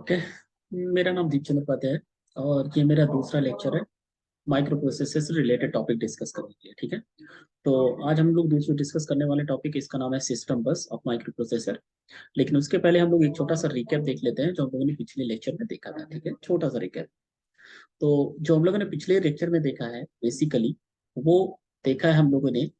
Okay. मेरा नाम दीपचंद्र उपाध्याय है और ये मेरा दूसरा लेक्चर है माइक्रो प्रोसेसर से रिलेटेड टॉपिक डिस्कस करने के लिए। ठीक है। तो आज हम लोग दूसरा डिस्कस करने वाले टॉपिक इसका नाम है सिस्टम बस ऑफ माइक्रो प्रोसेसर। लेकिन उसके पहले हम लोग एक छोटा सा रिकैप देख लेते हैं जो हम लोगों ने पिछले लेक्चर में देखा था। ठीक है, छोटा सा रिकैप। तो जो हम लोगों ने पिछले लेक्चर में देखा है बेसिकली वो देखा है हम लोगों ने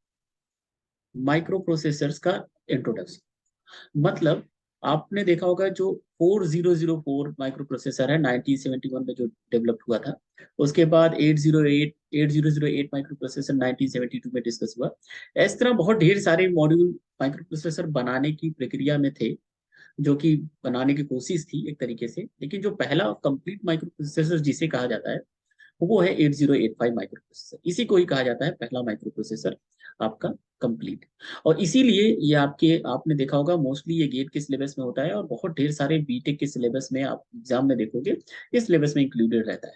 माइक्रो प्रोसेसर्स का इंट्रोडक्शन। मतलब आपने देखा होगा जो 4004 माइक्रो प्रोसेसर है 1971 में जो डेवलप हुआ था। उसके बाद 8008 माइक्रो प्रोसेसर 1972 में डिस्कस हुआ। इस तरह बहुत ढेर सारे मॉड्यूल माइक्रो प्रोसेसर बनाने की प्रक्रिया में थे, जो कि बनाने की कोशिश थी एक तरीके से। लेकिन जो पहला कंप्लीट माइक्रो प्रोसेसर जिसे कहा जाता है वो है 8085 माइक्रो प्रोसेसर। इसी को ही कहा जाता है पहला माइक्रो प्रोसेसर आपका कंप्लीट। और इसीलिए ये आपके आपने देखा होगा मोस्टली ये गेट के सिलेबस में होता है और बहुत ढेर सारे बीटेक के सिलेबस में आप एग्जाम में देखोगे इस सिलेबस में इंक्लूडेड रहता है।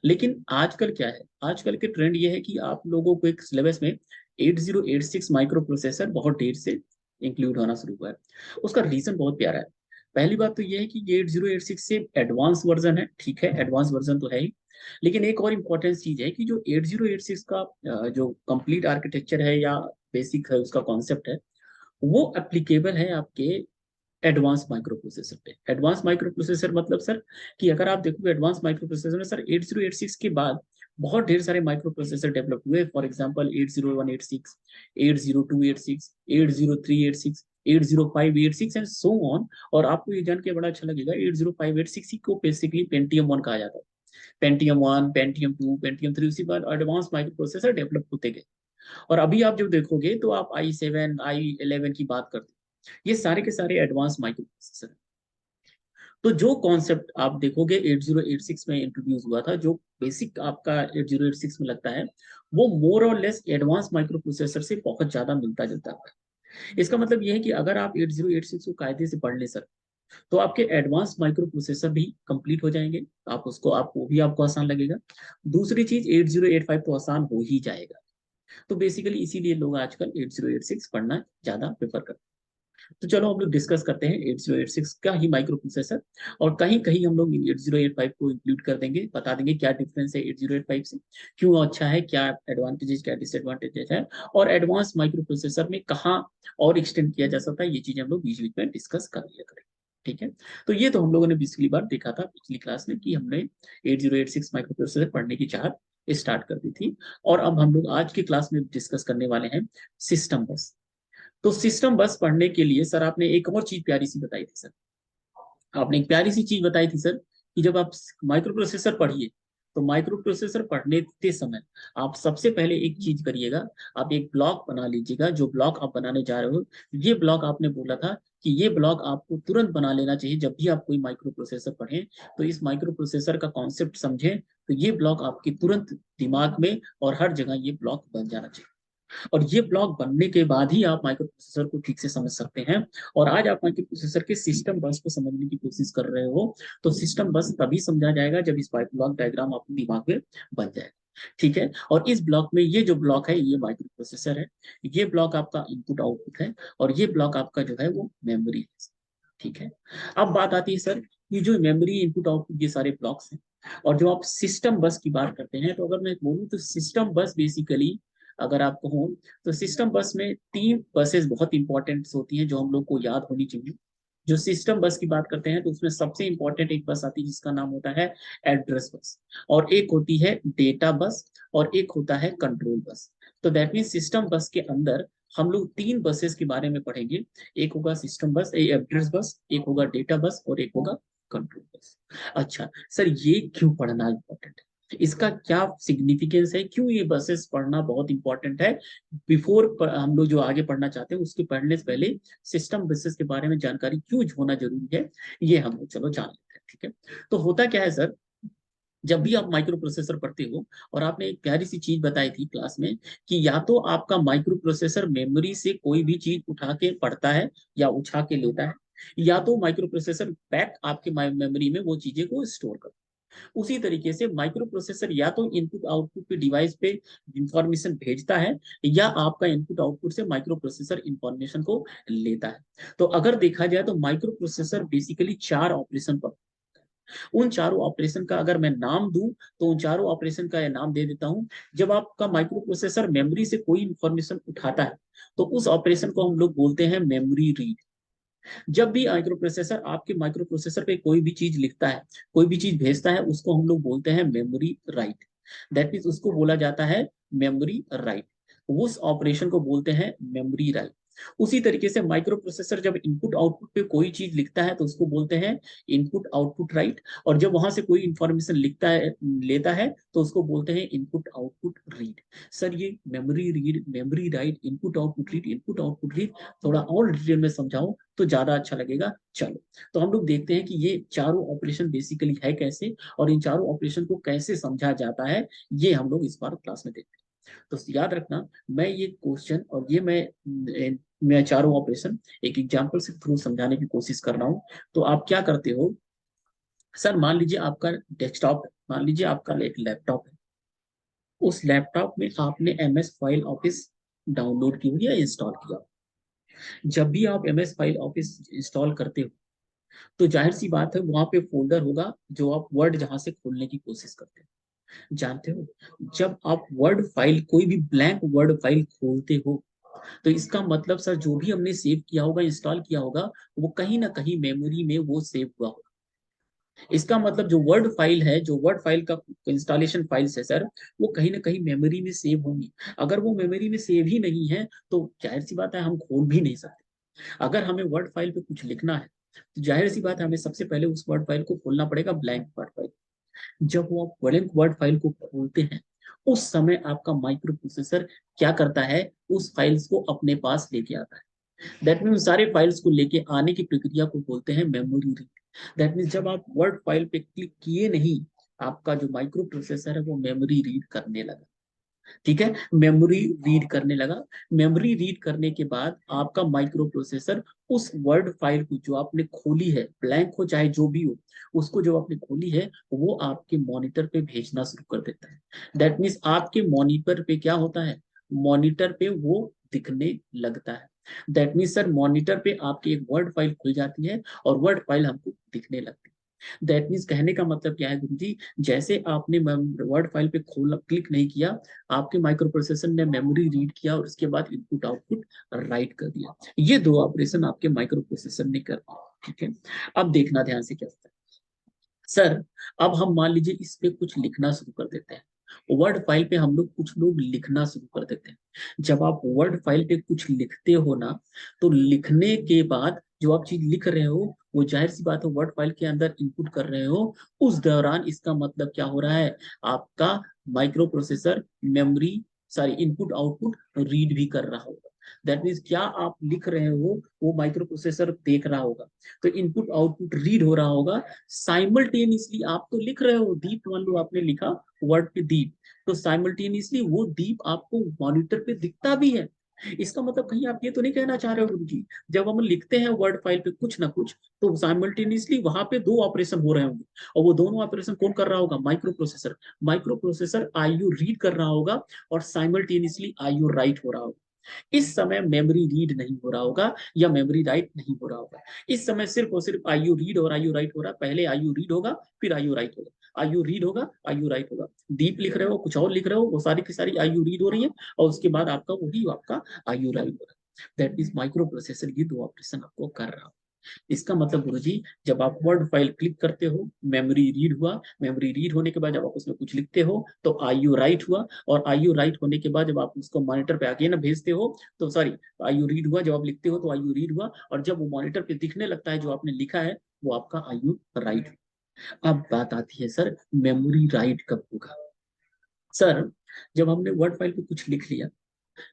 लेकिन आजकल क्या है, आजकल के ट्रेंड ये है कि आप लोगों को एक सिलेबस में 8086 माइक्रो प्रोसेसर बहुत ढेर से इंक्लूड होना शुरू हुआ है। उसका रीजन बहुत प्यारा है। पहली बात तो ये है कि ये 8086 से एडवांस वर्जन है। ठीक है, एडवांस वर्जन तो है ही। लेकिन एक और इम्पोर्टेंट चीज है कि जो 8086 का जो कंप्लीट आर्किटेक्चर है या बेसिक है उसका कॉन्सेप्ट है वो एप्लीकेबल है आपके एडवांस माइक्रो प्रोसेसर पे। एडवांस माइक्रो प्रोसेसर मतलब सर कि अगर आप देखोगे एडवांस माइक्रो प्रोसेसर में सर 8086 के बाद बहुत ढेर सारे माइक्रो प्रोसेसर डेवलप हुए। For example 80186, 80286, 80386, 80586 and so on. और आपको ये जान के बड़ा अच्छा लगेगा 80586 को बेसिकली पेंटियम 1 कहा जाता है। पेंटियम 1, पेंटियम 2, पेंटियम 3, उसी बाद एडवांस माइक्रो प्रोसेसर डेवलप होते गए। और अभी आप जब देखोगे तो आप i7 i11 की बात करते हो, ये सारे के सारे एडवांस माइक्रो प्रोसेसर। तो जो कॉन्सेप्ट आप देखोगे 8086 में इंट्रोड्यूस हुआ था, जो बेसिक आपका 8086 में लगता है, वो मोर और लेस एडवांस माइक्रो प्रोसेसर से बहुत ज्यादा मिलता जुलता है। इसका मतलब ये है कि अगर आप 8086 को कायदे से पढ़ ले सर तो आपके एडवांस माइक्रो प्रोसेसर भी कंप्लीट हो जाएंगे। आप उसको आप वो भी आपको आसान लगेगा। दूसरी चीज 8085 तो आसान हो ही जाएगा। तो बेसिकली इसीलिए लोग आजकल 8086 पढ़ना ज्यादा प्रेफर करते हैं। तो चलो हम लोग डिस्कस करते हैं 8086 का ही माइक्रो प्रोसेसर। और कहीं कहीं हम लोग 8085 को इंक्लूड कर देंगे, बता देंगे क्या डिफरेंस है 8085 से, क्यों अच्छा है, क्या एडवांटेजेस क्या डिसएडवांटेजेस है, और एडवांस माइक्रो प्रोसेसर में कहाँ और एक्सटेंड किया जा सकता है। ये चीज हम लोग बीच बीच में डिस्कस कर लिया करेंगे। ठीक है। तो ये तो हम लोगों ने पिछली बार देखा था पिछली क्लास में कि हमने 8086 माइक्रो प्रोसेसर पढ़ने की चाहत स्टार्ट कर दी थी। और अब हम लोग आज की क्लास में डिस्कस करने वाले हैं सिस्टम बस। तो सिस्टम बस पढ़ने के लिए सर आपने एक और चीज प्यारी सी बताई थी सर। आपने एक प्यारी सी चीज बताई थी सर कि जब आप माइक्रो प्रोसेसर पढ़िए तो माइक्रो प्रोसेसर पढ़ने के समय आप सबसे पहले एक चीज करिएगा। आप एक ब्लॉक बना लीजिएगा। जो ब्लॉक आप बनाने जा रहे हो, ये ब्लॉक आपने बोला था कि ये ब्लॉक आपको तुरंत बना लेना चाहिए जब भी आप कोई माइक्रो प्रोसेसर पढ़ें। तो इस माइक्रो प्रोसेसर का कॉन्सेप्ट समझें तो ये ब्लॉक आपके तुरंत दिमाग में और हर जगह ये ब्लॉक बन जाना चाहिए। और ये ब्लॉक बनने के बाद ही आप माइक्रो प्रोसेसर को ठीक से समझ सकते हैं। और आज आप माइक्रो प्रोसेसर के सिस्टम बस को समझने की कोशिश कर रहे हो, तो सिस्टम बस तभी समझा जाएगा जब इस ब्लॉक डायग्राम अपने दिमाग में बन जाएगा। ठीक है। और इस ब्लॉक में ये जो ब्लॉक है ये माइक्रो प्रोसेसर है। ये ब्लॉक आपका इनपुट आउटपुट है और ये ब्लॉक आपका जो है वो मेमोरी है। ठीक है। अब बात आती है सर कि जो मेमोरी इनपुट आउटपुट ये सारे ब्लॉक्स हैं। और जो आप सिस्टम बस की बात करते हैं, तो अगर मैं बोलूँ तो सिस्टम बस बेसिकली अगर आप कहो तो सिस्टम बस में तीन बसेस बहुत इंपॉर्टेंट होती हैं जो हम लोग को याद होनी चाहिए। जो सिस्टम बस की बात करते हैं तो उसमें सबसे इंपॉर्टेंट एक बस आती है जिसका नाम होता है एड्रेस बस, और एक होती है डेटा बस, और एक होता है कंट्रोल बस। तो दैट मीन सिस्टम बस के अंदर हम लोग तीन बसेस के बारे में पढ़ेंगे। एक होगा सिस्टम बस, एक एड्रेस बस, एक होगा डेटा बस, और एक होगा कंट्रोल बस। अच्छा सर, ये क्यों पढ़ना इंपॉर्टेंट है, इसका क्या सिग्निफिकेंस है, क्यों ये बसेस पढ़ना बहुत इंपॉर्टेंट है? बिफोर हम लोग जो आगे पढ़ना चाहते हैं उसके पढ़ने से पहले सिस्टम बसेस के बारे में जानकारी क्यों होना जरूरी है, ये हम लोग चलो जान लेते हैं। ठीक है। तो होता क्या है सर, जब भी आप माइक्रो प्रोसेसर पढ़ते हो, और आपने एक प्यारी सी चीज बताई थी क्लास में कि या तो आपका माइक्रो प्रोसेसर मेमोरी से कोई भी चीज उठा के पढ़ता है या उठा के लेता है, या तो माइक्रो प्रोसेसर बैक आपके मेमोरी में वो चीजें को स्टोर करता है। उसी तरीके से माइक्रो प्रोसेसर या तो इनपुट आउटपुट के डिवाइस पे इंफॉर्मेशन भेजता है, या आपका इनपुट आउटपुट से माइक्रो प्रोसेसर इंफॉर्मेशन को लेता है। तो अगर देखा जाए तो माइक्रो प्रोसेसर बेसिकली चार ऑपरेशन पर, उन चारों ऑपरेशन का अगर मैं नाम दूं तो उन चारों ऑपरेशन का नाम दे देता हूं। जब आपका माइक्रो प्रोसेसर मेमोरी से कोई इंफॉर्मेशन उठाता है तो उस ऑपरेशन को हम लोग बोलते हैं मेमोरी रीड। जब भी माइक्रो प्रोसेसर आपके माइक्रो प्रोसेसर पे कोई भी चीज लिखता है, कोई भी चीज भेजता है, उसको हम लोग बोलते हैं मेमोरी राइट। दैट मीन्स उसको बोला जाता है मेमोरी राइट। उस ऑपरेशन को बोलते हैं मेमोरी राइट। उसी तरीके से माइक्रो प्रोसेसर जब इनपुट आउटपुट पे कोई चीज लिखता है तो उसको बोलते हैं इनपुट आउटपुट राइट। और जब वहां से कोई इंफॉर्मेशन लिखता है, लेता है, तो उसको बोलते हैं इनपुट आउटपुट रीड। सर ये memory read, memory write, input output read, input output read थोड़ा और डिटेल में समझाऊं तो ज्यादा अच्छा लगेगा। चलो, तो हम लोग देखते हैं कि ये चारों ऑपरेशन बेसिकली है कैसे, और इन चारों ऑपरेशन को कैसे समझा जाता है, ये हम लोग इस बार क्लास में देखते हैं। तो याद रखना, मैं ये क्वेश्चन और ये मैं चारों ऑपरेशन एक एग्जांपल से थ्रू समझाने की कोशिश कर रहा हूँ। तो आप क्या करते हो, सर मान लीजिए आपका डेस्कटॉप है, मान लीजिए आपका एक लैपटॉप है। उस लैपटॉप में आपने एमएस फाइल ऑफिस डाउनलोड की हुई या इंस्टॉल किया। जब भी आप एमएस फाइल ऑफिस इंस्टॉल करते हो तो जाहिर सी बात है वहां पे फोल्डर होगा जो आप वर्ड जहां से खोलने की कोशिश करते हो, जानते हो। जब आप वर्ड फाइल, कोई भी ब्लैंक वर्ड फाइल खोलते हो तो इसका मतलब सर जो भी हमने सेव किया होगा, इंस्टॉल किया होगा, वो कहीं ना कहीं मेमोरी में वो सेव हुआ होगा। इसका मतलब जो वर्ड फाइल है, जो वर्ड फाइल का इंस्टॉलेशन फाइल्स है सर, वो कहीं ना कहीं मेमोरी में सेव होंगी। अगर वो मेमोरी में सेव ही नहीं है तो जाहिर सी बात है हम खोल भी नहीं सकते। अगर हमें वर्ड फाइल पे कुछ लिखना है तो जाहिर सी बात है हमें सबसे पहले उस वर्ड फाइल को खोलना पड़ेगा, ब्लैंक वर्ड फाइल। जब वो आप ब्लैंक वर्ड फाइल को खोलते हैं उस समय आपका माइक्रो प्रोसेसर क्या करता है, उस फाइल्स को अपने पास लेके आता है। दैट मीन सारे फाइल्स को लेके आने की प्रक्रिया को बोलते हैं मेमोरी रीड। दैट मीन जब आप वर्ड फाइल पे क्लिक किए नहीं, आपका जो माइक्रो प्रोसेसर है वो मेमोरी रीड करने लगा। ठीक है, मेमोरी रीड करने लगा। मेमोरी रीड करने के बाद आपका माइक्रो प्रोसेसर उस वर्ड फाइल को जो आपने खोली है, ब्लैंक हो चाहे जो भी हो, उसको जो आपने खोली है वो आपके मॉनिटर पे भेजना शुरू कर देता है। दैट मीन्स आपके मॉनिटर पे क्या होता है, मॉनिटर पे वो दिखने लगता है। दैट मीन्स सर मॉनिटर पे आपकी एक वर्ड फाइल खुल जाती है और वर्ड फाइल हमको दिखने लगती है। दैट मीन्स कहने का मतलब क्या है गुरु जी, जैसे आपने वर्ड फाइल पे खोल क्लिक नहीं किया, आपके माइक्रो प्रोसेसर ने मेमोरी रीड किया और उसके बाद इनपुट आउटपुट राइट कर दिया। ये दो ऑपरेशन आपके माइक्रो प्रोसेसर ने कर दिया। ठीक है, अब देखना ध्यान से क्या होता है। सर अब हम मान लीजिए इस पे कुछ लिखना शुरू कर देते हैं। वर्ड फाइल पे हम लोग कुछ लोग लिखना शुरू कर देते हैं। जब आप वर्ड फाइल पे कुछ लिखते हो ना, तो लिखने के बाद जो आप चीज लिख रहे हो वो जाहिर सी बात है वर्ड फाइल के अंदर इनपुट कर रहे हो। उस दौरान इसका मतलब क्या हो रहा है, आपका micro processor memory, sorry, input output read भी कर रहा होगा। दैट मीन्स क्या आप लिख रहे हो वो माइक्रो प्रोसेसर देख रहा होगा। तो इनपुट आउटपुट रीड हो रहा होगा साइमल्टेनियसली। आप तो लिख रहे हो दीप, मान लो आपने लिखा वर्ड पे दीप, तो साइमल्टेनियसली वो दीप आपको मॉनिटर पे दिखता भी है। इसका मतलब कहीं आप ये तो नहीं कहना चाह रहे हो गुरु जी, जब हम लिखते हैं वर्ड फाइल पे कुछ ना कुछ तो साइमल्टेनियसली वहां पे दो ऑपरेशन हो रहे होंगे, और वो दोनों ऑपरेशन कौन कर रहा होगा, micro processor. Micro processor IU read कर रहा होगा और साइमल्टेनियसली आईयू राइट हो रहा होगा। इस समय मेमोरी रीड नहीं हो रहा होगा या मेमोरी राइट नहीं हो रहा होगा। इस समय सिर्फ और सिर्फ आईयू रीड और आईयू राइट हो रहा है। पहले आईयू रीड होगा फिर आईयू राइट होगा, आईयू रीड होगा आईयू राइट होगा। दीप लिख रहे हो, कुछ और लिख रहे हो, वो सारी की सारी आईयू रीड हो रही है और उसके बाद आपका वही आपका आईयू राइट हो रहा है। दैट इज माइक्रो प्रोसेसर ये दो ऑपरेशन आपको कर रहा है। इसका मतलब गुरुजी, जब आप वर्ड फाइल क्लिक करते हो मेमोरी रीड हुआ, मेमोरी रीड होने के बाद जब आप उसमें कुछ लिखते हो तो आईयू राइट हुआ, और आईयू राइट होने के बाद जब आप उसको मॉनिटर पे आगे ना भेजते हो तो सॉरी, आईयू रीड हुआ, जब आप लिखते हो तो आईयू रीड हुआ, और जब वो मॉनिटर पे दिखने लगता है जो आपने लिखा है वो आपका आईयू राइट। अब बात आती है सर मेमोरी राइट कब होगा। सर जब हमने वर्ड फाइल पे कुछ लिख लिया,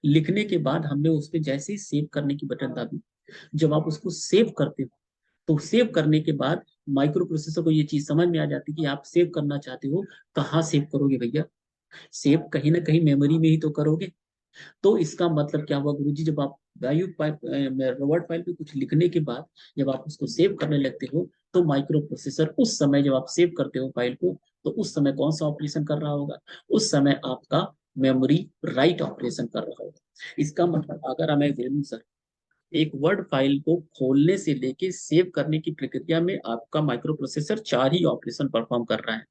लिखने के बाद हमने उस पर जैसे ही सेव करने की बटन दाबी, जब आप उसको सेव करते हो तो सेव करने के बाद माइक्रो प्रोसेसर को ये चीज समझ में आ जाती है कि आप सेव करना चाहते हो, कहाँ सेव करोगे भैया, सेव कहीं ना कहीं मेमोरी में ही तो करोगे। तो इसका मतलब क्या हुआ गुरुजी, जब आप वैल्यू वर्ड फाइल पे कुछ लिखने के बाद जब आप उसको सेव करने लगते हो तो माइक्रो प्रोसेसर उस समय जब आप सेव करते हो फाइल को तो उस समय कौन सा ऑपरेशन कर रहा होगा, उस समय आपका मेमोरी राइट ऑपरेशन कर रहा होगा। इसका मतलब अगर हमें बोलूं सर, एक वर्ड फाइल को खोलने से लेके सेव करने की प्रक्रिया में आपका माइक्रो प्रोसेसर 4 ही ऑपरेशन परफॉर्म कर रहा है।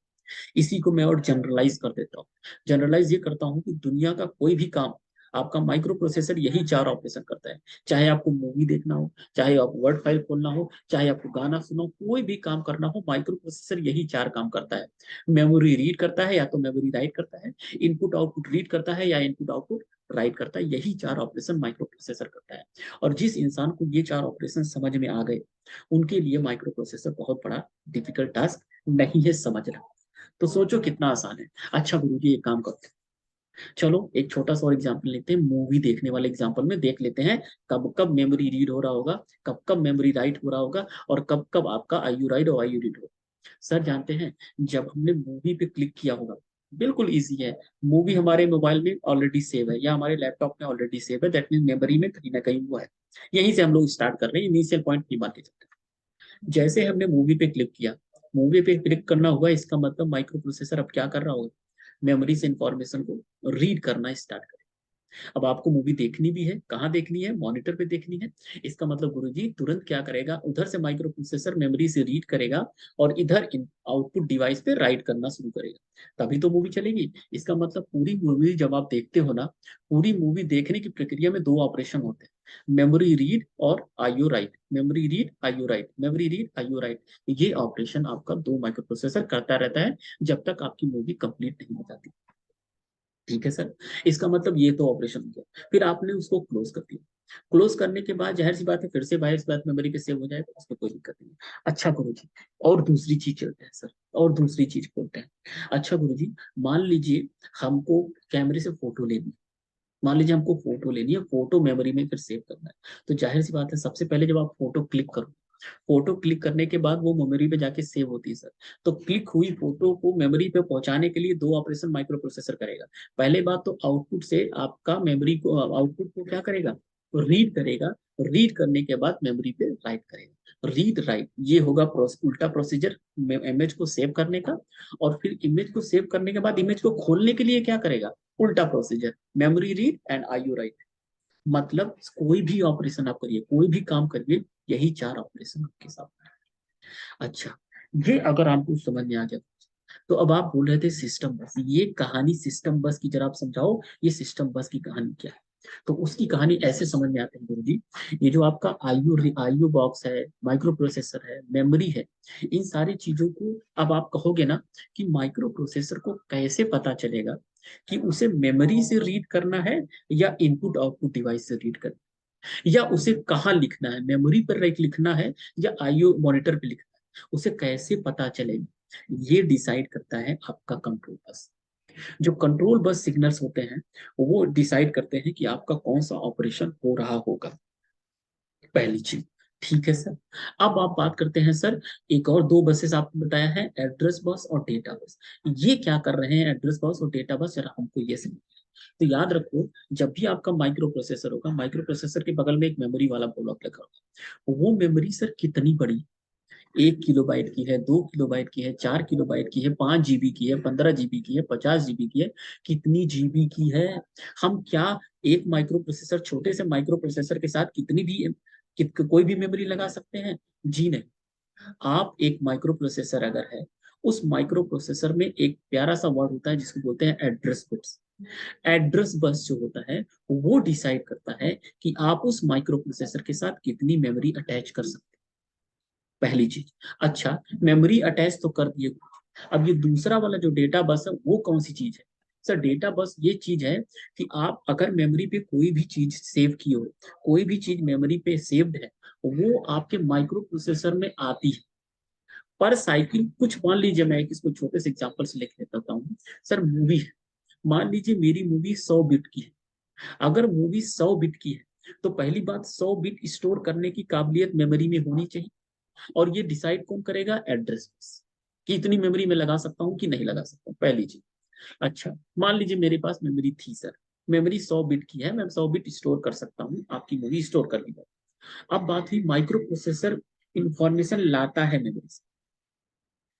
इसी को मैं और जनरलाइज कर देता हूँ। जनरलाइज ये करता हूँ कि दुनिया का कोई भी काम आपका माइक्रो प्रोसेसर यही 4 ऑपरेशन करता है। चाहे आपको मूवी देखना हो, चाहे आप वर्ड फाइल खोलना हो, चाहे आपको गाना सुनो, कोई भी काम करना हो, माइक्रो प्रोसेसर यही 4 काम करता है। मेमोरी रीड करता है या तो मेमोरी राइट करता है, इनपुट आउटपुट रीड करता है या इनपुट आउटपुट राइट करता है। यही 4 ऑपरेशन माइक्रो प्रोसेसर करता है। और जिस इंसान को ये 4 ऑपरेशन समझ में आ गए, उनके लिए माइक्रो प्रोसेसर बहुत बड़ा डिफिकल्ट टास्क नहीं है समझना। तो सोचो कितना आसान है। अच्छा गुरुजी एक काम करते हैं, चलो एक छोटा सा और एग्जांपल लेते हैं। मूवी देखने वाले एग्जांपल में देख लेते हैं कब कब मेमोरी रीड हो रहा होगा, कब कब मेमोरी राइट हो रहा होगा, और कब कब आपका आईयू राइट और आईयू रीड होगा। सर जानते हैं, जब हमने मूवी पे क्लिक किया होगा, बिल्कुल इजी है। मूवी हमारे मोबाइल में ऑलरेडी सेव है या हमारे लैपटॉप में ऑलरेडी सेव है, दैट मीन मेमोरी में कहीं ना कहीं हुआ है। यहीं से हम लोग स्टार्ट कर रहे हैं, इनिशियल पॉइंट नहीं मान के चलते। जैसे हमने मूवी पे क्लिक किया, मूवी पे क्लिक करना हुआ, इसका मतलब माइक्रो प्रोसेसर अब क्या कर रहा होगा, मेमोरी से इंफॉर्मेशन को रीड करना स्टार्ट करेगा। अब आपको मूवी देखनी भी है, कहाँ देखनी है, मॉनिटर पे देखनी है। इसका मतलब गुरुजी तुरंत क्या करेगा, उधर से माइक्रो प्रोसेसर मेमोरी से रीड करेगा और इधर आउटपुट डिवाइस पे राइट करना शुरू करेगा, तभी तो मूवी चलेगी। इसका मतलब पूरी मूवी जब आप देखते हो ना, पूरी मूवी देखने की प्रक्रिया में 2 ऑपरेशन होते हैं, मेमोरी रीड और IO right, memory read IO right, memory read IO right. ये ऑपरेशन आपका 2 माइक्रो प्रोसेसर करता रहता है जब तक आपकी मूवी कंप्लीट नहीं हो जाती। ठीक है सर, इसका मतलब ये तो ऑपरेशन हो गया। फिर आपने उसको क्लोज कर दिया, क्लोज करने के बाद जाहिर सी बात है फिर से बाहर बात मेमोरी पे सेव हो जाएगा, उसमें कोई दिक्कत नहीं। अच्छा गुरु जी, और दूसरी चीज चलते हैं सर, और दूसरी चीज बोलते हैं। अच्छा गुरु जी, मान लीजिए हमको कैमरे से फोटो लेनी है, मान लीजिए हमको फोटो लेनी है, फोटो मेमोरी में फिर सेव करना है। तो जाहिर सी बात है सबसे पहले जब आप फोटो क्लिक करो, फोटो क्लिक करने के बाद वो मेमोरी पे जाके सेव होती है सर। तो क्लिक हुई फोटो को मेमोरी पे पहुंचाने के लिए 2 ऑपरेशन माइक्रो प्रोसेसर करेगा। पहले बात तो आउटपुट से आपका मेमोरी को, आउटपुट को क्या करेगा, रीड करेगा। रीड करने के बाद मेमोरी पे राइट करेगा। रीड राइट ये होगा उल्टा प्रोसीजर इमेज को सेव करने का। और फिर इमेज को सेव करने के बाद इमेज को खोलने के लिए क्या करेगा, उल्टा procedure, memory read and IO right. मतलब कोई भी ऑपरेशन आप करिए, कोई भी काम करिए, यही 4 ऑपरेशन आपके साथ है। अच्छा, ये अगर आपको समझ में आ गया, तो अब आप बोल रहे थे सिस्टम बस, ये कहानी सिस्टम बस की जरा आप समझाओ, ये सिस्टम बस की कहानी क्या है। तो उसकी कहानी ऐसे समझ में आती है गुरु जी, ये जो आपका आईयू बॉक्स है, माइक्रो प्रोसेसर है, मेमोरी है, इन सारी चीजों को अब आप कहोगे ना कि माइक्रो प्रोसेसर को कैसे पता चलेगा कि उसे मेमोरी से रीड करना है या इनपुट आउटपुट डिवाइस से रीड करना है, या उसे कहाँ लिखना है, मेमोरी पर राइट लिखना है या आईओ मॉनिटर पे लिखना है, उसे कैसे पता चलेगा। ये डिसाइड करता है आपका कंट्रोल बस। जो कंट्रोल बस सिग्नल्स होते हैं, वो डिसाइड करते हैं कि आपका कौन सा ऑपरेशन हो रहा होगा, पहली चीज। ठीक है सर, अब आप बात करते हैं सर, एक और 2 बसेस आपने बताया है, एड्रेस बस और डेटा बस। ये क्या कर रहे हैं एड्रेस बस और डेटा बस, जरा हमको ये समझ। तो याद रखो, जब भी आपका माइक्रो प्रोसेसर होगा, माइक्रो प्रोसेसर के बगल में एक मेमोरी वाला ब्लॉक लगा होगा। वो मेमोरी सर कितनी बड़ी, 1 किलोबाइट की है, 2 किलोबाइट की है, 4 किलोबाइट की है, 5 जीबी की है, 15 जीबी की है, 50 जीबी की है, कितनी जीबी की है। हम क्या एक माइक्रो प्रोसेसर, छोटे से माइक्रो प्रोसेसर के साथ कितनी भी कोई भी मेमोरी लगा सकते हैं? जी नहीं। आप एक माइक्रो प्रोसेसर अगर है, उस माइक्रो प्रोसेसर में एक प्यारा सा वर्ड होता है जिसको बोलते हैं एड्रेस बिट्स। एड्रेस बस जो होता है, वो डिसाइड करता है कि आप उस माइक्रो प्रोसेसर के साथ कितनी मेमोरी अटैच कर सकते हैं, पहली चीज। अच्छा, मेमोरी अटैच तो कर दिए, अब ये दूसरा वाला जो डेटा बस है, वो कौन सी चीज है? सर डेटा बस ये चीज है कि आप अगर मेमोरी पे कोई भी चीज सेव की हो, कोई भी चीज मेमोरी पे सेव्ड है, वो आपके माइक्रो प्रोसेसर में आती है। पर साइकिल कुछ, मान लीजिए मैं एक इसको छोटे से एग्जांपल से लिख लेता हूँ। सर मूवी है, मान लीजिए मेरी मूवी 100 बिट की है। अगर मूवी 100 बिट की है, तो पहली बात, 100 बिट स्टोर करने की काबिलियत मेमोरी में होनी चाहिए। और ये डिसाइड कौन करेगा, एड्रेस बस, कि इतनी मेमोरी में लगा सकता हूँ कि नहीं लगा सकता हूँ, पहली चीज। अच्छा, मान लीजिए मेरे पास मेमोरी थी सर, मेमोरी 100 बिट की है, मैं 100 बिट स्टोर कर सकता हूँ, आपकी मूवी स्टोर कर ली। अब बात हुई माइक्रो प्रोसेसर इंफॉर्मेशन लाता है मेमोरी से,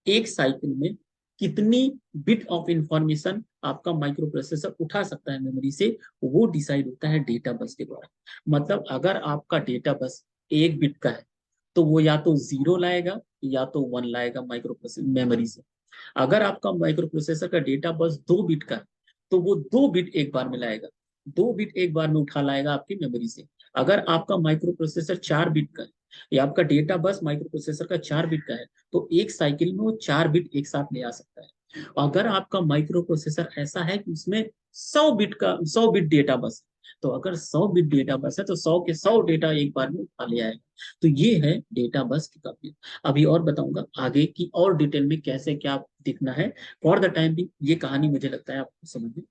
एक साइकिल में कितनी बिट ऑफ इंफॉर्मेशन आपका माइक्रो प्रोसेसर उठा सकता है मेमोरी से, वो डिसाइड होता है डेटा बस के द्वारा। मतलब अगर आपका डेटा बस 1 बिट का है तो वो या तो 0 लाएगा या तो 1 लाएगा माइक्रो प्रोसेसर मेमोरी से। अगर आपका माइक्रो प्रोसेसर का डेटा बस 2 बिट का है तो वो 2 बिट एक बार में लाएगा, 2 बिट एक बार में उठा लाएगा आपकी मेमोरी से। अगर आपका माइक्रो प्रोसेसर 4 बिट का है या आपका डेटा बस माइक्रो प्रोसेसर का 4 बिट का है तो एक साइकिल में वो 4 बिट एक साथ ले आ सकता है। अगर आपका माइक्रो प्रोसेसर ऐसा है कि उसमें 100 बिट डेटा बस, तो अगर 100 बिट डेटा बस है तो 100 के 100 डेटा एक बार में उठा ले आएगा। तो ये है डेटा बस की काबिलियत। अभी और बताऊंगा आगे की और डिटेल में कैसे क्या दिखना है। फॉर द टाइम भी ये कहानी मुझे लगता है आपको समझ में।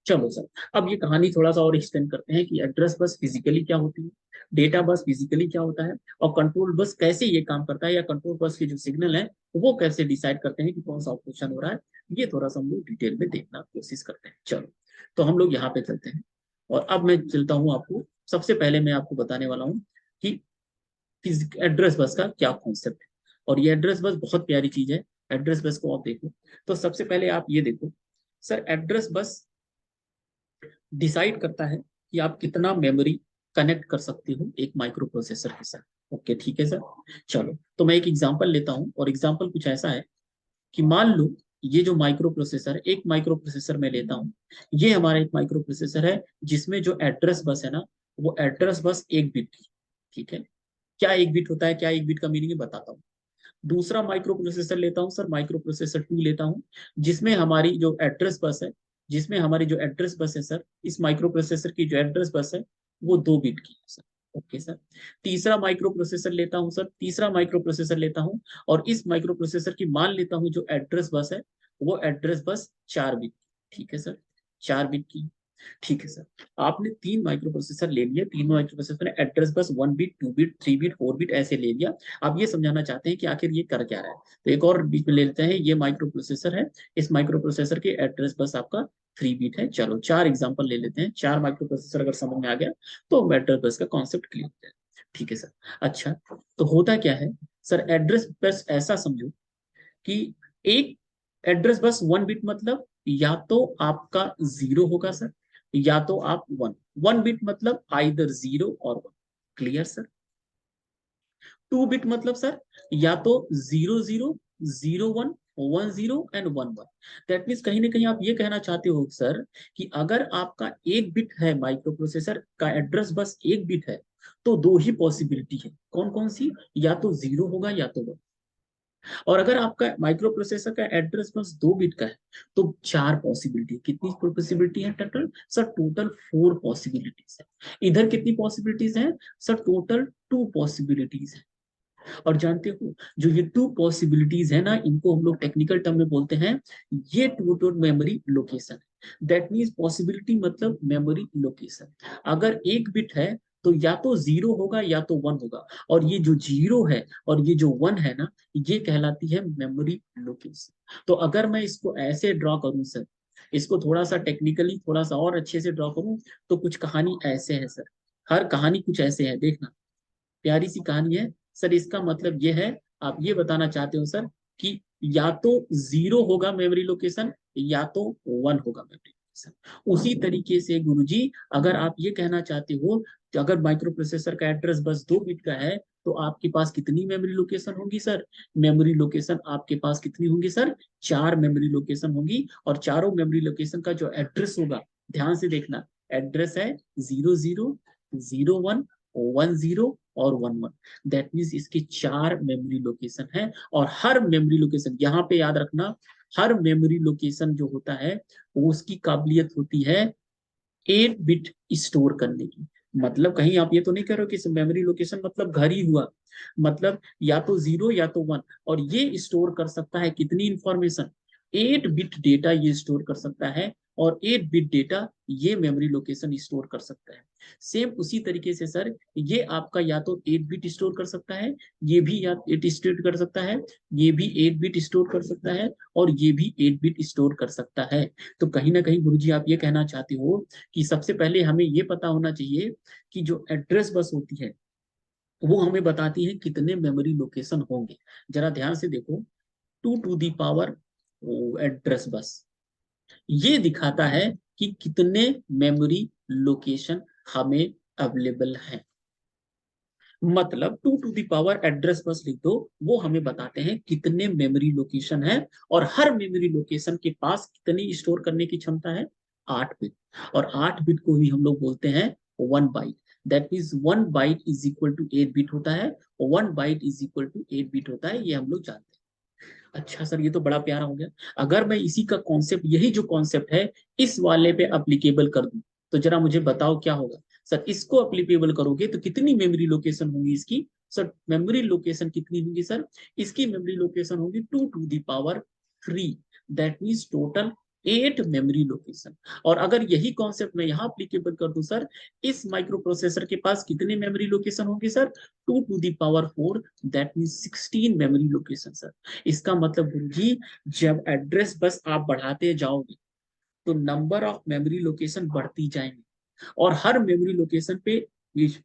चलो सर, अब ये कहानी थोड़ा सा और एक्सटेंड करते हैं कि एड्रेस बस फिजिकली क्या होती है, डेटा बस फिजिकली क्या होता है, और कंट्रोल बस कैसे ये काम करता है, या कंट्रोल बस के जो सिग्नल है वो कैसे डिसाइड करते हैं कि कौन सा ऑपरेशन हो रहा है। ये थोड़ा सा हम लोग डिटेल में देखना कोशिश करते हैं। चलो, तो हम लोग यहाँ पे चलते हैं। और अब मैं चलता हूँ आपको, सबसे पहले मैं आपको बताने वाला हूँ कि एड्रेस बस का क्या कॉन्सेप्ट है। और ये एड्रेस बस बहुत प्यारी चीज है। एड्रेस बस को आप देखो तो सबसे पहले आप ये देखो सर, एड्रेस बस डिसाइड करता है कि आप कितना मेमोरी कनेक्ट कर सकते हो एक माइक्रो प्रोसेसर के साथ। ओके ठीक है सर। चलो, तो मैं एक एग्जांपल लेता हूं, और एग्जांपल कुछ ऐसा है कि मान लो ये जो माइक्रो प्रोसेसर है, एक माइक्रो प्रोसेसर मैं लेता हूँ, ये हमारा एक माइक्रो प्रोसेसर है जिसमें जो एड्रेस बस है ना, वो एड्रेस बस 1 बिट की। ठीक है, क्या 1 बिट होता है, क्या 1 बिट का मीनिंग है बताता हूँ। दूसरा माइक्रो प्रोसेसर लेता हूँ सर, माइक्रो प्रोसेसर 2 लेता हूँ, जिसमें हमारी जो एड्रेस बस है, जिसमें हमारी जो एड्रेस बस है सर, इस माइक्रो प्रोसेसर की जो एड्रेस बस है वो 2 बिट की है सर। Okay sir. तीसरा माइक्रो प्रोसेसर लेता हूँ सर, तीसरा माइक्रो प्रोसेसर लेता हूँ, और इस माइक्रो प्रोसेसर की मान लेता हूँ जो एड्रेस बस है वो एड्रेस बस 4 बिट की। ठीक है सर, 4 बिट की। ठीक है सर, आपने 3 माइक्रो प्रोसेसर ले लिया, तीनों माइक्रो प्रोसेसर ने address bus 1 bit, 2 bit, 3 bit, 4 bit ऐसे ले लिया। आप ये समझाना चाहते हैं कि आखिर ये कर क्या रहा है। तो एक और बीच में ले लेते हैं, ये माइक्रो प्रोसेसर है, इस माइक्रो प्रोसेसर के एड्रेस बस आपका 3 बिट है। चलो 4 एग्जाम्पल ले लेते हैं, 4 माइक्रो प्रोसेसर अगर समझ में आ गया तो एड्रेस बस का कॉन्सेप्ट क्लियर हो जाए। ठीक है सर। अच्छा, तो होता क्या है सर, एड्रेस बस ऐसा समझो कि एक एड्रेस बस 1 बिट मतलब या तो आपका 0 होगा सर, या तो आप 1। 1 बिट मतलब आइदर 0 और 1। Clear sir. 2 बिट मतलब सर या तो 0 0, 0 1, 1 0 एंड 1 1। दैट मीन्स कहीं ना कहीं आप ये कहना चाहते हो सर कि अगर आपका 1 बिट है, माइक्रो प्रोसेसर का एड्रेस बस 1 बिट है, तो दो ही पॉसिबिलिटी है। कौन कौन सी? या तो 0 होगा या तो 1। और अगर आपका माइक्रो प्रोसेसर का एड्रेस बस 2 बिट का है तो 4 पॉसिबिलिटी। कितनी पॉसिबिलिटी है टोटल सर? टोटल 4 पॉसिबिलिटीज है। इधर कितनी पॉसिबिलिटीज है सर? टोटल 2 पॉसिबिलिटीज है। और जानते हो, जो ये 2 पॉसिबिलिटीज है ना, इनको हम लोग टेक्निकल टर्म में बोलते हैं, ये टोटल मेमोरी लोकेशन है। दैट मीन्स पॉसिबिलिटी मतलब मेमोरी लोकेशन। अगर 1 बिट है तो या तो 0 होगा या तो 1 होगा, और ये जो 0 है और ये जो 1 है ना, ये कहलाती है मेमोरी लोकेशन। तो अगर मैं इसको ऐसे ड्रॉ करूं सर, इसको थोड़ा सा टेक्निकली थोड़ा सा और अच्छे से ड्रॉ करूं, तो कुछ कहानी ऐसे है सर। हर कहानी कुछ ऐसे है, देखना, प्यारी सी कहानी है सर। इसका मतलब ये है, आप ये बताना चाहते हो सर कि या तो 0 होगा मेमोरी लोकेशन या तो 1 होगा मेमोरी लोकेशन। उसी तरीके से गुरुजी, अगर आप ये कहना चाहते हो कि अगर माइक्रो प्रोसेसर का एड्रेस बस 2 बिट का है तो आपके पास कितनी मेमोरी लोकेशन होगी सर? मेमोरी लोकेशन आपके पास कितनी होंगी सर? 4 मेमोरी लोकेशन होंगी। और चारों मेमोरी लोकेशन का जो एड्रेस होगा, ध्यान से देखना, एड्रेस है 0 0, 0 1, 1 0 और 1 1। दैट मीन्स इसके 4 मेमोरी लोकेशन है। और हर मेमोरी लोकेशन, यहाँ पे याद रखना, हर मेमोरी लोकेशन जो होता है वो उसकी काबिलियत होती है 8 बिट स्टोर करने की। मतलब कहीं आप ये तो नहीं कह रहे हो कि मेमोरी लोकेशन मतलब घर ही हुआ, मतलब या तो 0 या तो 1। और ये स्टोर कर सकता है कितनी इंफॉर्मेशन? 8 बिट डेटा ये स्टोर कर सकता है, और 8 बिट डेटा ये मेमोरी लोकेशन स्टोर कर सकता है। सेम उसी तरीके से सर, ये आपका या तो 8 बिट स्टोर कर सकता है, ये भी या 8 स्टोर कर सकता है, ये भी 8 बिट स्टोर कर सकता है, और ये भी 8 बिट स्टोर कर सकता है। तो कहीं ना कहीं गुरुजी आप ये कहना चाहते हो कि सबसे पहले हमें ये पता होना चाहिए कि जो एड्रेस बस होती है वो हमें बताती है कितने मेमोरी लोकेशन होंगे। जरा ध्यान से देखो, 2 to the power address bus ये दिखाता है कि कितने मेमोरी लोकेशन हमें अवेलेबल है। मतलब 2 to the power address bus लिख दो, वो हमें बताते हैं कितने मेमोरी लोकेशन है, और हर मेमोरी लोकेशन के पास कितनी स्टोर करने की क्षमता है, 8 बिट। और 8 बिट को ही हम लोग बोलते हैं 1 byte. That means 1 byte is equal to 8 bit होता है, और 1 byte is equal to 8 bit होता है, ये हम लोग जानते हैं। अच्छा सर, ये तो बड़ा प्यारा हो गया। अगर मैं इसी का कॉन्सेप्ट, यही जो कॉन्सेप्ट है, इस वाले पे अप्लीकेबल कर दूं, तो जरा मुझे बताओ क्या होगा। सर इसको अप्लीकेबल करोगे तो कितनी मेमोरी लोकेशन होंगी इसकी। सर मेमोरी लोकेशन कितनी होंगी सर, इसकी मेमोरी लोकेशन होगी 2 to the power 3। That means total 8 memory location. और अगर यही कॉन्सेप्ट मैं यहाँ अप्लीकेबल कर दूं सर, इस माइक्रो प्रोसेसर के पास कितने मेमोरी लोकेशन होंगे sir, 2 to the power 4। That means 16 memory location sir. इसका मतलब गुरुजी, जब एड्रेस बस आप बढ़ाते जाओगे तो नंबर ऑफ मेमोरी लोकेशन बढ़ती जाएंगी, और हर मेमोरी लोकेशन पे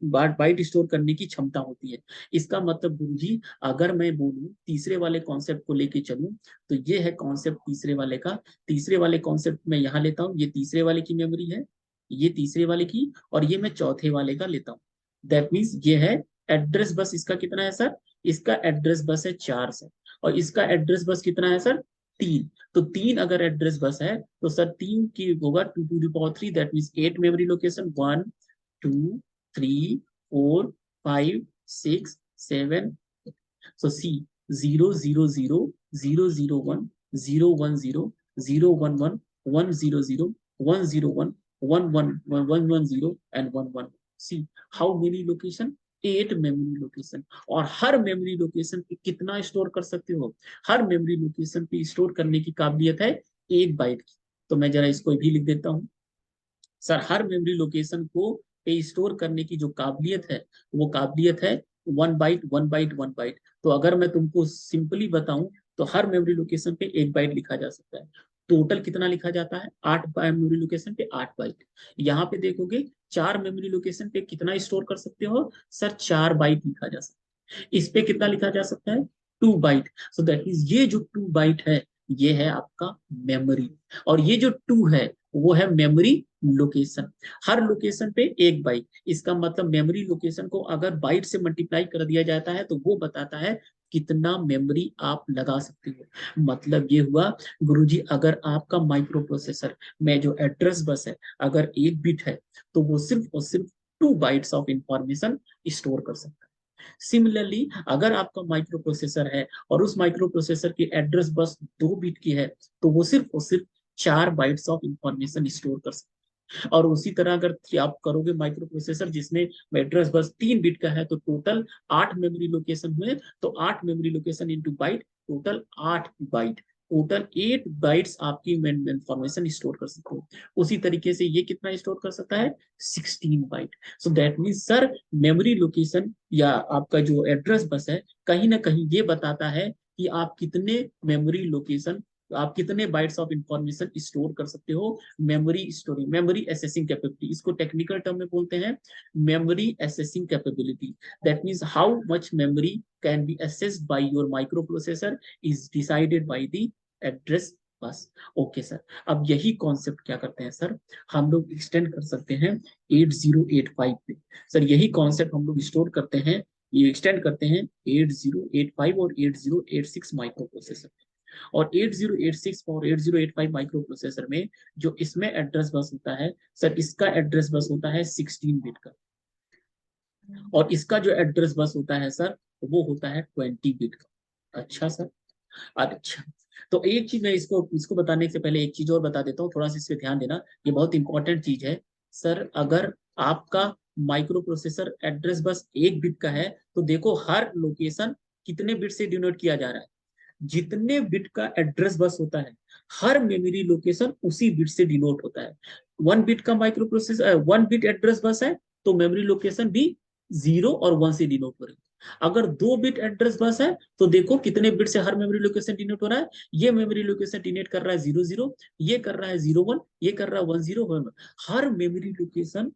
बाइट स्टोर करने की क्षमता होती है। इसका मतलब गुरुजी, अगर मैं बोलूं तीसरे वाले कॉन्सेप्ट को लेके चलूं, तो ये है कॉन्सेप्ट तीसरे वाले का। तीसरे वाले कॉन्सेप्ट में यहां लेता हूं, ये तीसरे वाले की मेमोरी है, ये तीसरे वाले की, और ये मैं चौथे वाले का लेता हूं। दैट मीन्स ये है एड्रेस बस, इसका कितना है सर, इसका एड्रेस बस है 4 सर, और इसका एड्रेस बस कितना है सर, 3। तो 3 अगर एड्रेस बस है, तो सर 3 की होगा 2 to the power 3। That means 8 memory location, 1 2 3 4 5 6 7। So C 0 0 0 0 0 0 1 0 0 0 1 0 0 1 0 1 1 1 1 1 1 and 1 1। See how many location, 8 memory location. और हर मेमोरी लोकेशन पे कितना स्टोर कर सकते हो, हर मेमोरी लोकेशन पे स्टोर करने की काबिलियत है 1 बाइट की। तो मैं जरा इसको भी लिख देता हूँ। सर हर मेमोरी लोकेशन को पे स्टोर करने की जो काबिलियत है, वो काबिलियत है 1 बाइट 1 बाइट 1 बाइट। तो अगर मैं तुमको सिंपली बताऊं, तो हर मेमोरी लोकेशन पे 1 बाइट लिखा जा सकता है। टोटल कितना लिखा जाता है, 8 मेमोरी लोकेशन पे 8 बाइट। यहाँ पे देखोगे 4 मेमोरी लोकेशन पे कितना स्टोर कर सकते हो, सर 4 बाइट लिखा जा सकता है। इस पे कितना लिखा जा सकता है, 2 बाइट। सो दैट मीन्स ये जो 2 बाइट है, ये है आपका मेमोरी। और ये जो 2 है, वो है मेमोरी लोकेशन। हर लोकेशन पे 1 बाइट। इसका मतलब मेमोरी लोकेशन को अगर बाइट से मल्टीप्लाई कर दिया जाता है, तो वो बताता है कितना मेमोरी आप लगा सकते हो। मतलब ये हुआ गुरुजी, अगर आपका माइक्रो प्रोसेसर में जो एड्रेस बस है, अगर 1 बिट है, तो वो सिर्फ और सिर्फ 2 बाइट्स ऑफ इंफॉर्मेशन स्टोर कर सकता है। सिमिलरली अगर आपका माइक्रो प्रोसेसर है, और उस माइक्रो प्रोसेसर की एड्रेस बस 2 बिट की है, तो वो सिर्फ और सिर्फ 4 बाइट्स ऑफ इंफॉर्मेशन स्टोर कर सकते हैं। और उसी तरह अगर आप करोगे माइक्रो प्रोसेसर जिसमें एड्रेस बस 3 बिट का है, तो टोटल 8 मेमोरी लोकेशन हुए। तो 8 memory location into byte, total 8 byte. Total 8 bytes आपकी इंफॉर्मेशन स्टोर कर सकते हो। उसी तरीके से ये कितना स्टोर कर सकता है, 16 byte. So that means sir, memory location या आपका जो एड्रेस बस है, कहीं ना कहीं ये बताता है कि आप कितने मेमोरी लोकेशन, आप कितने बाइट्स ऑफ इंफॉर्मेशन स्टोर कर सकते हो। Memory storing, memory assessing capability, इसको टेक्निकल टर्म में बोलते हैं memory assessing capability. That means how much memory can be assessed by your micro processor is decided by the address bus. Okay sir, अब यही concept क्या करते हैं sir, हम लोग एक्सटेंड कर सकते हैं 8085 पे। सर यही कॉन्सेप्ट हम लोग स्टोर करते हैं, ये एक्सटेंड करते हैं 8085 और 8086 माइक्रो प्रोसेसर। और 8086 और 8085 माइक्रो प्रोसेसर में जो इसमें एड्रेस बस होता है सर, इसका एड्रेस बस होता है 16 बिट का, और इसका जो एड्रेस बस होता है सर, वो होता है 20 बिट का। अच्छा सर, अच्छा। तो एक चीज मैं इसको इसको बताने से पहले एक चीज और बता देता हूँ, थोड़ा सा इस पे ध्यान देना, ये बहुत इंपॉर्टेंट चीज है। सर अगर आपका micro processor address bus 1 bit का है, तो देखो हर लोकेशन कितने बिट से डिनोट किया जा रहा है, जितने बिट का एड्रेस बस होता है, हर मेमोरी लोकेशन उसी बिट से डिनोट होता है। 1 बिट का micro processor, 1 bit address bus है, तो मेमोरी लोकेशन भी 0 और 1 से डिनोट हो रही है। अगर 2 बिट एड्रेस बस है, तो देखो कितने बिट से हर मेमोरी लोकेशन डिनोट हो रहा है, ये मेमोरी लोकेशन डिनोट कर रहा है 0 0, ये कर रहा है 0 1, ये कर रहा है 1 0 1। हर मेमोरी लोकेशन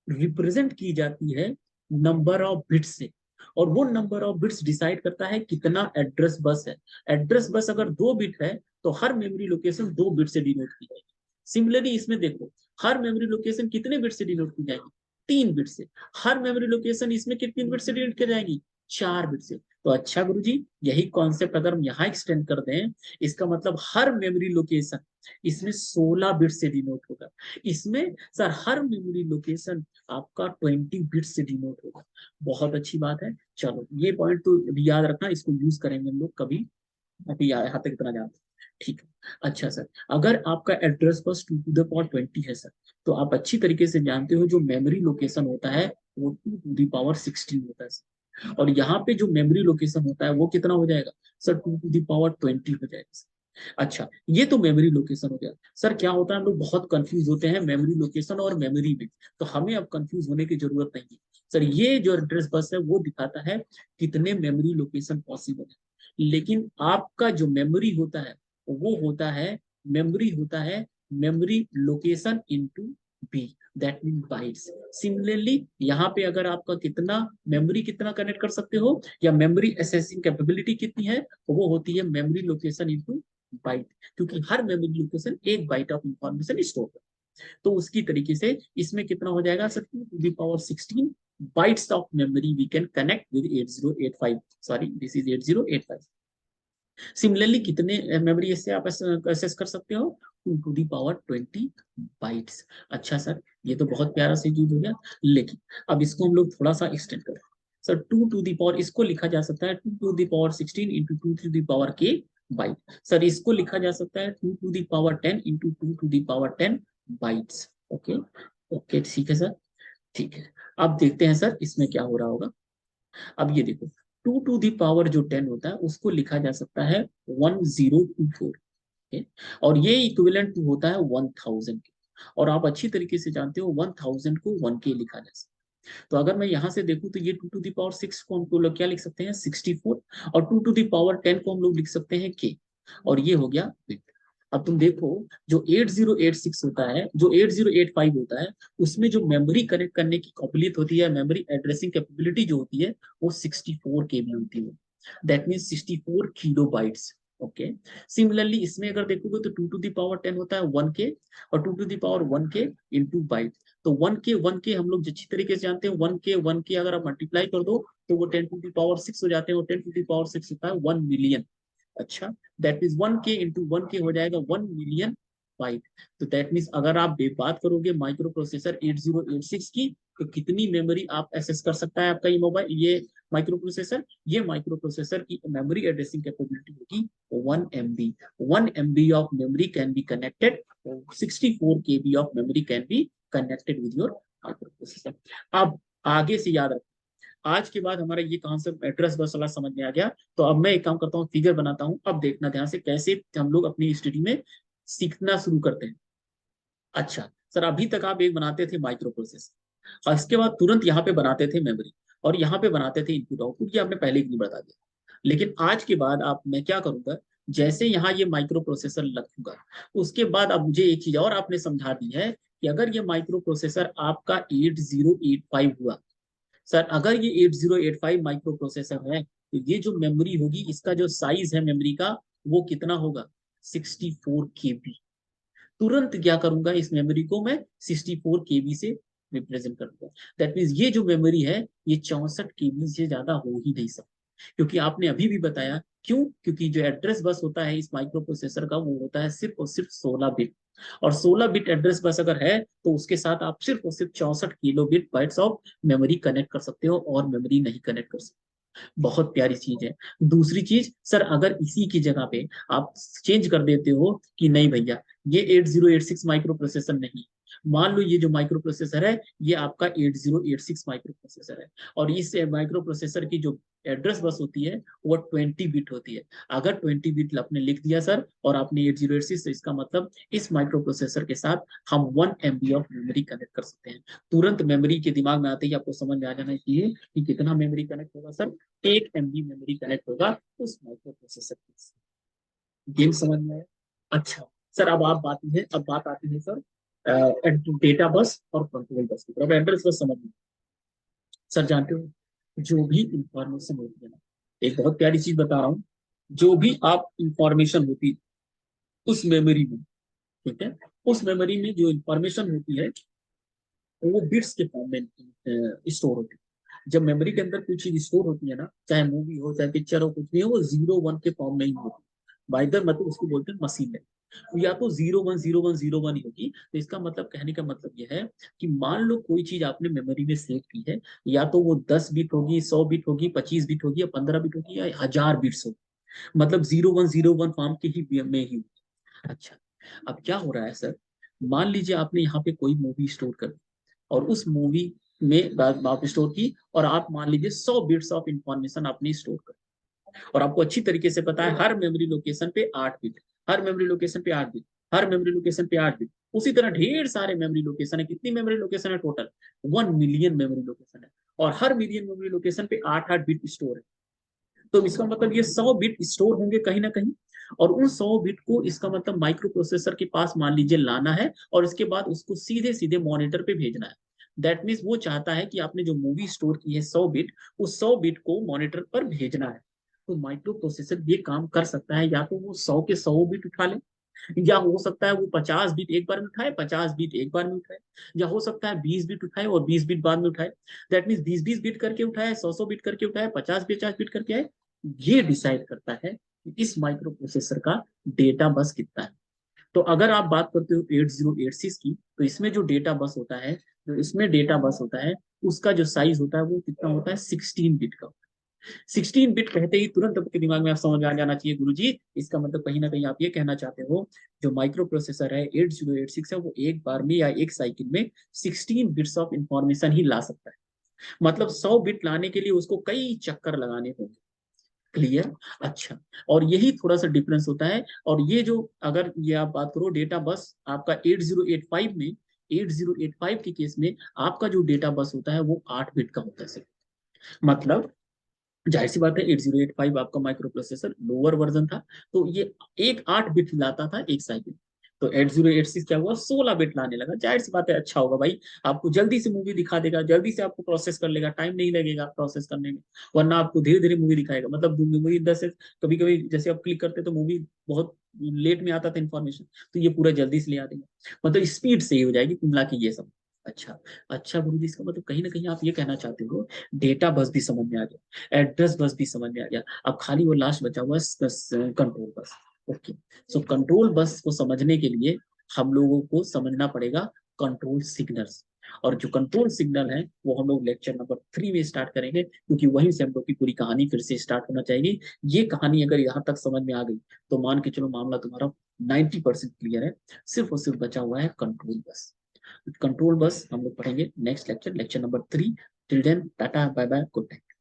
रिप्रेजेंट की जाती है नंबर ऑफ बिट्स से, और वो नंबर ऑफ बिट्स डिसाइड करता है कितना एड्रेस बस है। एड्रेस बस अगर 2 बिट है, तो हर मेमोरी लोकेशन 2 बिट से डिनोट की जाएगी। सिमिलरली इसमें देखो, हर मेमोरी लोकेशन कितने बिट से डिनोट की जाएगी? 3 बिट से। हर मेमोरी लोकेशन इसमें कितने बिट से डिनोट की जाएगी? 4 बिट से। तो अच्छा गुरुजी, यही कॉन्सेप्ट अगर हम यहाँ एक्सटेंड कर दें, इसका मतलब हर मेमोरी लोकेशन इसमें 16 बिट से डिनोट होगा। इसमें सर हर मेमोरी लोकेशन आपका 20 बिट से डिनोट होगा। बहुत अच्छी बात है। चलो ये पॉइंट तो अभी याद रखना, इसको यूज करेंगे हम लोग कभी। अभी यहाँ तक इतना जानते हैं, ठीक है। अच्छा सर, अगर आपका address bus 2 to the power 20 है सर, तो आप अच्छी तरीके से जानते हो जो मेमोरी लोकेशन होता है वो 2 to the power 16 होता है सर। और यहाँ पे जो मेमोरी लोकेशन होता है वो कितना हो जाएगा सर? 2 to the power 20 हो जाएगा सर। अच्छा, ये तो मेमोरी लोकेशन हो गया। सर क्या होता है, हम लोग बहुत कंफ्यूज होते हैं मेमोरी लोकेशन और मेमोरी में, तो हमें अब कंफ्यूज होने की जरूरत नहीं है सर। ये जो एड्रेस बस है वो दिखाता है कितने मेमोरी लोकेशन पॉसिबल है, लेकिन आपका जो मेमोरी होता है वो होता है memory location into B, that mean bytes. Similarly यहाँ पे अगर आपका कितना मेमोरी कितना कनेक्ट कर सकते हो या मेमोरी एसेसिंग कैपेबिलिटी कितनी है, तो वो होती है मेमोरी लोकेशन इनटू बाइट, क्योंकि हर मेमोरी लोकेशन एक बाइट ऑफ इंफॉर्मेशन स्टोर करता है। तो उसकी तरीके से इसमें कितना हो जाएगा sir? 2 to the power 16 bytes of memory we can connect with 8085, sorry this is 8085। Similarly कितने मेमोरी इससे आप एक्सेस कर सकते हो? 2 to the power 20 बाइट्स। अच्छा सर, ये तो बहुत प्यारा सा चीज हो गया, लेकिन अब इसको हम लोग थोड़ा सा एक्सटेंड करें सर। 2 to the power इसको लिखा जा सकता है 2 to the power 16 into 2 to the power k byte. Sir इसको लिखा जा सकता है 2 to the power 10 into 2 to the power 10 bytes. Okay okay, ठीक है सर, ठीक है। अब देखते हैं सर इसमें क्या हो रहा होगा। अब ये देखो, 2 to the power जो 10 होता है उसको लिखा जा सकता है 1024। और ये इक्विवेलेंट होता है 1000 के। और आप अच्छी तरीके से जानते हो 1000 को 1 के लिखा जा सकता है। तो अगर मैं यहां से देखूं तो ये 2 to the power 6 को हम लोग क्या लिख सकते हैं? 64। और 2 to the power 10 को हम लोग लिख सकते हैं के। और ये हो गया बिट। अब तुम देखो, जो 8086 होता है, जो 8085 होता है, उसमें जो मेमोरी कनेक्ट करने की काबिलियत होती है, मेमोरी एड्रेसिंग कैपेबिलिटी जो होती है, वो 64 KB होती है। That mean 64 kilobytes. Okay. Similarly इसमें अगर देखोगे तो 2 to the power 10 होता है 1 के, और 2 to the power 1 के इंटू बाइट। तो 1 के हम लोग अच्छी तरीके से जानते हैं, 1 के अगर आप मल्टीप्लाई कर दो तो वो 10 to the power 6 हो जाते हैं, और 10 to the power 6 होता है 1 मिलियन। अच्छा, दैट मीन 1 के हो जाएगा 1 मिलियन बाइट। तो दैट मीन अगर आप बात करोगे माइक्रो प्रोसेसर 8086 की, तो कितनी मेमोरी आप एक्सेस कर सकता है आपका ये मोबाइल, ये माइक्रो प्रोसेसर? ये माइक्रो प्रोसेसर की मेमोरी एड्रेसिंग कैपेबिलिटी होगी 1 MB। 1 MB of memory can be connected, 64 KB of memory can be connected with your micro processor. अब आगे से याद रखो, आज के बाद हमारा ये कॉन्सेप्ट एड्रेस बस वाला समझ में आ गया। तो अब मैं एक काम करता हूँ, फिगर बनाता हूँ। अब देखना ध्यान से कैसे हम लोग अपनी स्टडी में सीखना शुरू करते हैं। अच्छा सर, अभी तक आप एक बनाते थे माइक्रो प्रोसेसर, और इसके बाद तुरंत यहाँ पे बनाते थे मेमोरी, और यहाँ पे बनाते थे इनपुट आउटपुट। ये आपने पहले ही नहीं बता दिया। लेकिन आज के बाद आप, मैं क्या करूंगा, जैसे यहाँ ये माइक्रो प्रोसेसर लगूंगा, उसके बाद अब मुझे एक चीज और आपने समझा दी है कि अगर ये माइक्रो प्रोसेसर आपका 8085 हुआ, सर अगर ये 8085 माइक्रो प्रोसेसर है, तो ये जो मेमोरी होगी, इसका जो साइज है मेमोरी का, वो कितना होगा? 64 KB। तुरंत क्या करूंगा, इस मेमोरी को मैं 64 KB से रिप्रेजेंट करूंगा। दैट मीन्स ये जो मेमोरी है, ये 64 KB से ज्यादा हो ही नहीं सकता, क्योंकि आपने अभी भी बताया क्यों, क्योंकि जो एड्रेस बस होता है इस माइक्रो प्रोसेसर का, वो होता है सिर्फ और सिर्फ 16 बिट। और 16 बिट एड्रेस बस अगर है, तो उसके साथ आप सिर्फ और सिर्फ 64 KB bytes of memory connect कर सकते हो, और मेमोरी नहीं कनेक्ट कर सकते। बहुत प्यारी चीज है। दूसरी चीज सर, अगर इसी की जगह पे आप चेंज कर देते हो कि नहीं भैया, ये 8086 माइक्रो प्रोसेसर नहीं, मान लो ये जो माइक्रो प्रोसेसर है, ये आपका 8086 माइक्रो प्रोसेसर है, और इस माइक्रो प्रोसेसर की जो एड्रेस बस होती है वो 20 बिट होती है। अगर 20 बिट आपने लिख दिया सर, और आपने 8086, तो इसका मतलब इस माइक्रो प्रोसेसर के साथ हम 1 MB ऑफ मेमोरी कनेक्ट कर सकते हैं। तुरंत मेमोरी के दिमाग में आते ही आपको समझ में आ जाना चाहिए कि कितना मेमोरी कनेक्ट होगा सर? 1 MB मेमोरी कनेक्ट होगा उस माइक्रो प्रोसेसर के साथ। गेम समझ में आया? अच्छा सर, अब बात आती है सर डेटा बस और कंट्रोल बस की तरफ। एड्रेस बस समझ में, सर जानते हो जो भी इंफॉर्मेशन होती है ना, एक बहुत प्यारी चीज बता रहा हूँ, जो भी आप इंफॉर्मेशन होती उस मेमोरी में, ठीक है, उस मेमोरी में जो इंफॉर्मेशन होती है वो बिट्स के फॉर्म में स्टोर होती है। जब मेमोरी के अंदर कोई चीज स्टोर होती है ना, चाहे मूवी हो चाहे पिक्चर हो, कुछ भी हो, वो 0 1 के फॉर्म में ही होती है। बाय द मतलब उसको बोलते हैं मशीन है। या तो 0 1 0 1 0 1 ही होगी। तो इसका मतलब, कहने का मतलब यह है कि मान लो कोई चीज आपने मेमोरी में सेव की है, या तो वो 10 बिट होगी, 100 बिट होगी, 25 बिट होगी, या 15 बिट होगी, या 1000 बिट्स होगी। मतलब 0 1 0 1 फॉर्म के ही में ही होगी। अच्छा, अब क्या हो रहा है सर, मान लीजिए आपने यहाँ पे कोई मूवी स्टोर कर दी, और उस मूवी में आप स्टोर की, और आप मान लीजिए 100 बिट्स ऑफ इंफॉर्मेशन आपने स्टोर कर, और आपको अच्छी तरीके से पता है हर मेमोरी लोकेशन पे 8 बिट, हर मेमोरी लोकेशन पे 8 बिट, हर मेमोरी लोकेशन पे 8 बिट। उसी तरह ढेर सारे मेमोरी लोकेशन है। कितनी मेमोरी लोकेशन है टोटल? 1 मिलियन मेमोरी लोकेशन है। और हर मिलियन मेमोरी लोकेशन पे 8 8 बिट स्टोर है। तो इसका मतलब ये 100 बिट स्टोर होंगे कहीं ना कहीं, और उन 100 बिट को, इसका मतलब माइक्रो प्रोसेसर के पास मान लीजिए लाना है, और इसके बाद उसको सीधे सीधे मॉनिटर पे भेजना है। दैट मीन्स वो चाहता है कि आपने जो मूवी स्टोर की है 100 बिट, उस 100 बिट को मॉनिटर पर भेजना है। तो माइक्रो प्रोसेसर ये काम कर सकता है, या तो वो 100 के 100 बिट उठा ले, या हो सकता है वो 50 बिट एक बार में उठाए, 50 बिट एक बार में उठाए, या हो सकता है 20 बिट उठाए और 20 बिट बाद में उठाए। दैट मीन्स 20 20 बिट करके उठाए, 100 100 बिट करके उठाए, 50 50 बिट करके आए। ये डिसाइड करता है कि इस माइक्रो प्रोसेसर का डेटा बस कितना है। तो अगर आप बात करते हो 8086 की, तो इसमें जो डेटा बस होता है, जो इसमें डेटा बस होता है, उसका जो साइज होता है वो कितना होता है? 16 बिट का। 16 बिट कहते ही तुरंत आपके दिमाग में आप समझ में आ जाना चाहिए, गुरुजी इसका मतलब कहीं ना कहीं आप ये कहना चाहते हो जो माइक्रो प्रोसेसर है 8086 है, वो एक बार में या एक साइकिल में 16 बिट्स ऑफ इंफॉर्मेशन ही ला सकता है। मतलब 100 बिट लाने के लिए उसको कई चक्कर लगाने होंगे। क्लियर? अच्छा, और यही थोड़ा सा डिफरेंस होता है। और ये जो, अगर ये आप बात करो डेटा बस आपका 8085 में, 8085 के केस में आपका जो डेटा बस होता है वो 8 बिट का होता है सिर्फ। मतलब जाहिर सी बात है 8085 आपका माइक्रो प्रोसेसर लोअर वर्जन था, तो ये एक 8 बिट लाता था एक साइकिल। तो 8086 क्या हुआ, 16 बिट लाने लगा। जाहिर सी बात है अच्छा होगा भाई, आपको जल्दी से मूवी दिखा देगा, जल्दी से आपको प्रोसेस कर लेगा, टाइम नहीं लगेगा प्रोसेस करने में। वरना आपको धीरे धीरे मूवी दिखाएगा, मतलब मूवी इधर से, कभी कभी जैसे आप क्लिक करते तो मूवी बहुत लेट में आता था इन्फॉर्मेशन, तो ये पूरा जल्दी से ले आ देगा। मतलब स्पीड से ही हो जाएगी कुल मिला के ये सब। अच्छा, अच्छा गुरु जी, इसका मतलब कहीं ना कहीं आप ये कहना चाहते हो डेटा बस भी समझ में आ गया, एड्रेस बस भी समझ में आ गया, अब खाली वो लास्ट बचा हुआ है control bus. Okay, so control bus को समझने के लिए हम लोगों को समझना पड़ेगा कंट्रोल सिग्नल्स। और जो कंट्रोल सिग्नल है वो हम लोग लेक्चर नंबर 3 में स्टार्ट करेंगे, क्योंकि वहीं से हम लोग की पूरी कहानी फिर से स्टार्ट होना चाहिए। ये कहानी अगर यहाँ तक समझ में आ गई तो मान के चलो मामला तुम्हारा 90% क्लियर है। सिर्फ और सिर्फ बचा हुआ है कंट्रोल बस। कंट्रोल बस हम लोग पढ़ेंगे next lecture, lecture number 3। Till then tata bye bye, good night.